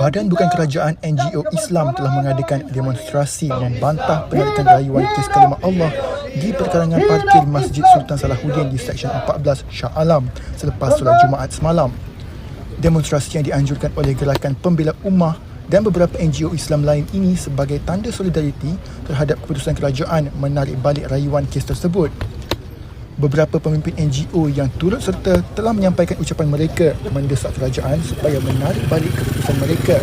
Badan Bukan Kerajaan NGO Islam telah mengadakan demonstrasi membantah penarikan rayuan kes kalimah Allah di perkarangan parkir Masjid Sultan Salahuddin di Seksyen 14 Shah Alam selepas solat Jumaat semalam. Demonstrasi yang dianjurkan oleh Gerakan Pembela Ummah dan beberapa NGO Islam lain ini sebagai tanda solidariti terhadap keputusan kerajaan menarik balik rayuan kes tersebut. Beberapa pemimpin NGO yang turut serta telah menyampaikan ucapan mereka mendesak kerajaan supaya menarik balik keputusan mereka.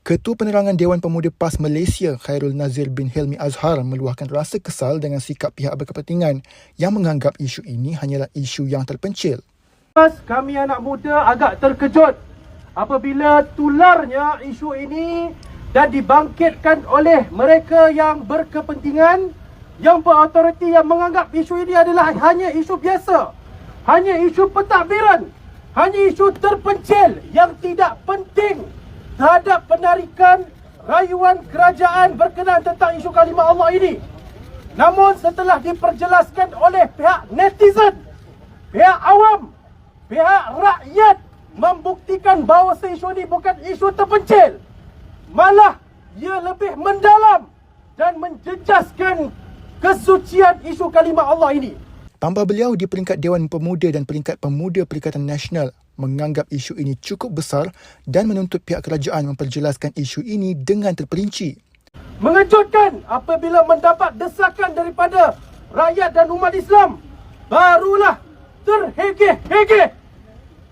Ketua Penerangan Dewan Pemuda PAS Malaysia, Khairul Nazir bin Helmi Azhar, meluahkan rasa kesal dengan sikap pihak berkepentingan yang menganggap isu ini hanyalah isu yang terpencil. Kami anak muda agak terkejut apabila tularnya isu ini dan dibangkitkan oleh mereka yang berkepentingan, yang berautoriti, yang menganggap isu ini adalah hanya isu biasa, hanya isu pentadbiran, hanya isu terpencil yang tidak penting terhadap penarikan rayuan kerajaan berkenaan tentang isu kalimah Allah ini. Namun setelah diperjelaskan oleh pihak netizen, pihak awam, pihak rakyat membuktikan bahawa isu ini bukan isu terpencil, malah ia lebih mendalam dan menjejaskan kesucian isu kalimah Allah ini. Tambah beliau, di peringkat Dewan Pemuda dan peringkat Pemuda Perikatan Nasional menganggap isu ini cukup besar dan menuntut pihak kerajaan memperjelaskan isu ini dengan terperinci. Mengejutkan apabila mendapat desakan daripada rakyat dan umat Islam, barulah terhegeh-hegeh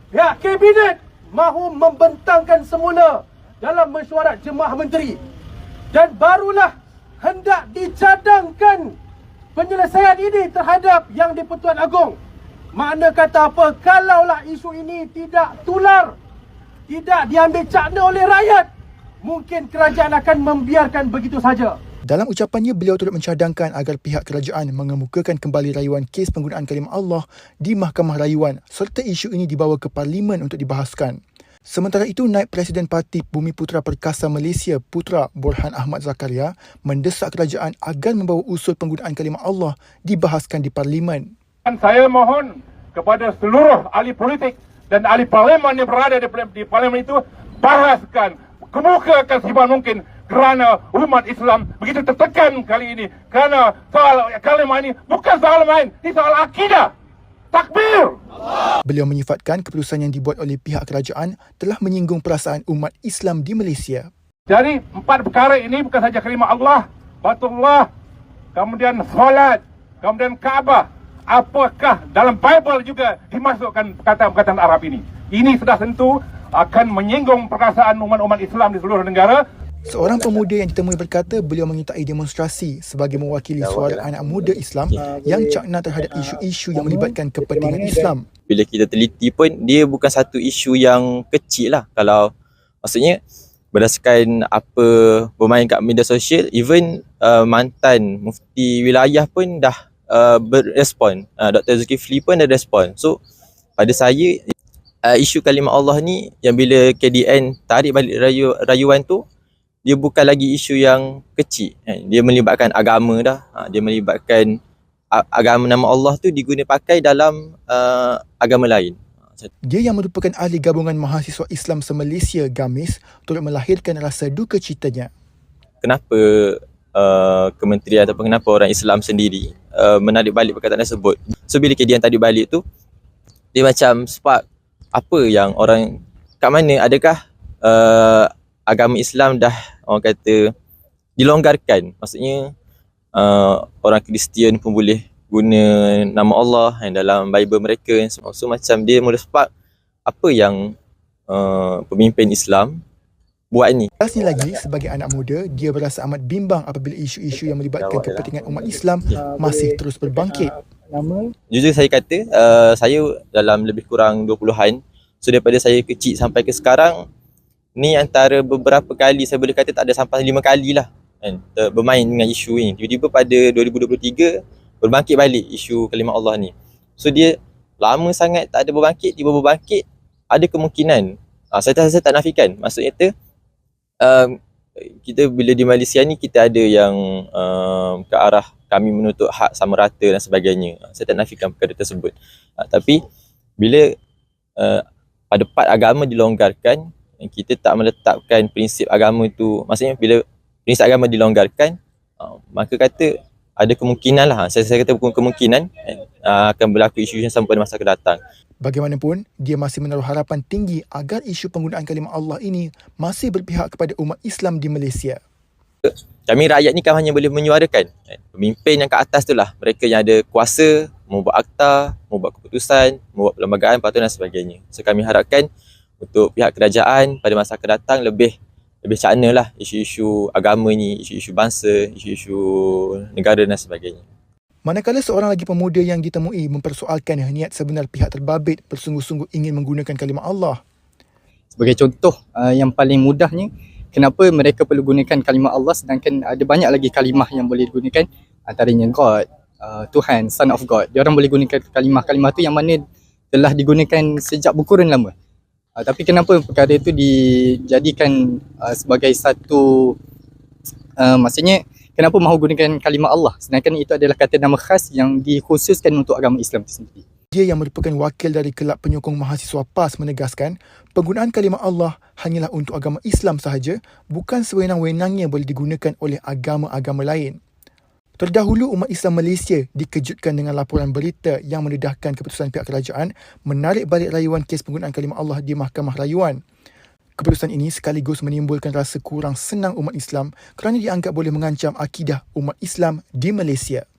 pihak kabinet mahu membentangkan semula dalam mesyuarat Jemaah Menteri, dan barulah hendak dicadangkan penyelesaian ini terhadap Yang di-Pertuan Agong. Makna kata apa? Kalaulah isu ini tidak tular, tidak diambil cakna oleh rakyat, mungkin kerajaan akan membiarkan begitu saja. Dalam ucapannya, beliau turut mencadangkan agar pihak kerajaan mengemukakan kembali rayuan kes penggunaan kalimah Allah di Mahkamah Rayuan serta isu ini dibawa ke Parlimen untuk dibahaskan. Sementara itu, Naib Presiden Parti Bumiputera Perkasa Malaysia Putra Borhan Ahmad Zakaria mendesak kerajaan agar membawa usul penggunaan kalimah Allah dibahaskan di Parlimen. Saya mohon kepada seluruh ahli politik dan ahli parlimen yang berada di parlimen itu, bahaskan, kemukakan sebanyak mungkin, kerana umat Islam begitu tertekan kali ini. Kerana soal kalimah ini bukan soal main, ini soal akidah. Takbir! Beliau menyifatkan keputusan yang dibuat oleh pihak kerajaan telah menyinggung perasaan umat Islam di Malaysia. Jadi 4 perkara ini bukan saja kalimah Allah, Baitullah, kemudian solat, kemudian Kaabah. Apakah dalam Bible juga dimasukkan perkataan-perkataan Arab ini? Ini sudah tentu akan menyinggung perasaan umat-umat Islam di seluruh negara. Seorang pemuda yang ditemui berkata beliau menyertai demonstrasi sebagai mewakili suara anak muda Islam yang cakna terhadap isu-isu yang melibatkan kepentingan Islam. Bila kita teliti pun, dia bukan satu isu yang kecil lah. Kalau maksudnya berdasarkan apa bermain kat media sosial, even mantan mufti wilayah pun dah berrespon. Dr. Zulkifli pun dah respon. So pada saya, isu kalimah Allah ni yang bila KDN tarik balik rayuan tu, dia bukan lagi isu yang kecil. Dia melibatkan agama dah. Dia melibatkan agama nama Allah tu diguna pakai dalam agama lain. Dia yang merupakan ahli gabungan mahasiswa Islam se-Malaysia GAMIS turut melahirkan rasa duka citanya. Kenapa kementerian ataupun kenapa orang Islam sendiri menarik balik perkataan tersebut? So bila KDN tarik balik tu, dia macam spark apa yang orang, kat mana adakah agama Islam dah, orang kata, dilonggarkan. Maksudnya orang Kristian pun boleh guna nama Allah yang dalam Bible mereka. So macam dia mula spark apa yang pemimpin Islam buat ni. Jelasnya lagi, sebagai anak muda, dia berasa amat bimbang apabila isu-isu yang melibatkan kepentingan umat Islam masih terus berbangkit. Jujur saya kata, saya dalam lebih kurang 20-an. So daripada saya kecil sampai ke sekarang, ni antara beberapa kali, saya boleh kata tak ada sampai 5 kali lah kan, bermain dengan isu ni. Tiba-tiba pada 2023 berbangkit balik isu kalimah Allah ni. So dia lama sangat tak ada berbangkit, tiba berbangkit, ada kemungkinan, saya tak nafikan, maksudnya tu kita bila di Malaysia ni kita ada yang ke arah kami menuntut hak sama rata dan sebagainya. Saya tak nafikan perkara tersebut. Tapi bila pada part agama dilonggarkan, kita tak meletakkan prinsip agama tu, maksudnya bila prinsip agama dilonggarkan, maka kata ada kemungkinan lah, saya kata kemungkinan akan berlaku isu yang sama pada masa akan datang. Bagaimanapun, dia masih menaruh harapan tinggi agar isu penggunaan kalimah Allah ini masih berpihak kepada umat Islam di Malaysia. Kami rakyat ni kan hanya boleh menyuarakan. Pemimpin yang kat atas tu lah, mereka yang ada kuasa, membuat akta, membuat keputusan, membuat perlembagaan, peraturan dan sebagainya. So kami harapkan untuk pihak kerajaan pada masa akan datang lebih cakna lah isu-isu agama ni, isu-isu bangsa, isu-isu negara dan sebagainya. Manakala seorang lagi pemuda yang ditemui mempersoalkan niat sebenar pihak terbabit bersungguh-sungguh ingin menggunakan kalimah Allah. Sebagai contoh yang paling mudahnya, kenapa mereka perlu gunakan kalimah Allah sedangkan ada banyak lagi kalimah yang boleh digunakan, antaranya God, Tuhan, Son of God. Dia orang boleh gunakan kalimah-kalimah tu yang mana telah digunakan sejak berkurun lama. Tapi kenapa perkara itu dijadikan sebagai satu, maksudnya kenapa mahu gunakan kalimah Allah sedangkan itu adalah kata nama khas yang dikhususkan untuk agama Islam itu sendiri. Dia yang merupakan wakil dari Kelab Penyokong Mahasiswa PAS menegaskan penggunaan kalimah Allah hanyalah untuk agama Islam sahaja, bukan sewenang-wenangnya boleh digunakan oleh agama-agama lain. Terdahulu, umat Islam Malaysia dikejutkan dengan laporan berita yang mendedahkan keputusan pihak kerajaan menarik balik rayuan kes penggunaan kalimah Allah di Mahkamah Rayuan. Keputusan ini sekaligus menimbulkan rasa kurang senang umat Islam kerana dianggap boleh mengancam akidah umat Islam di Malaysia.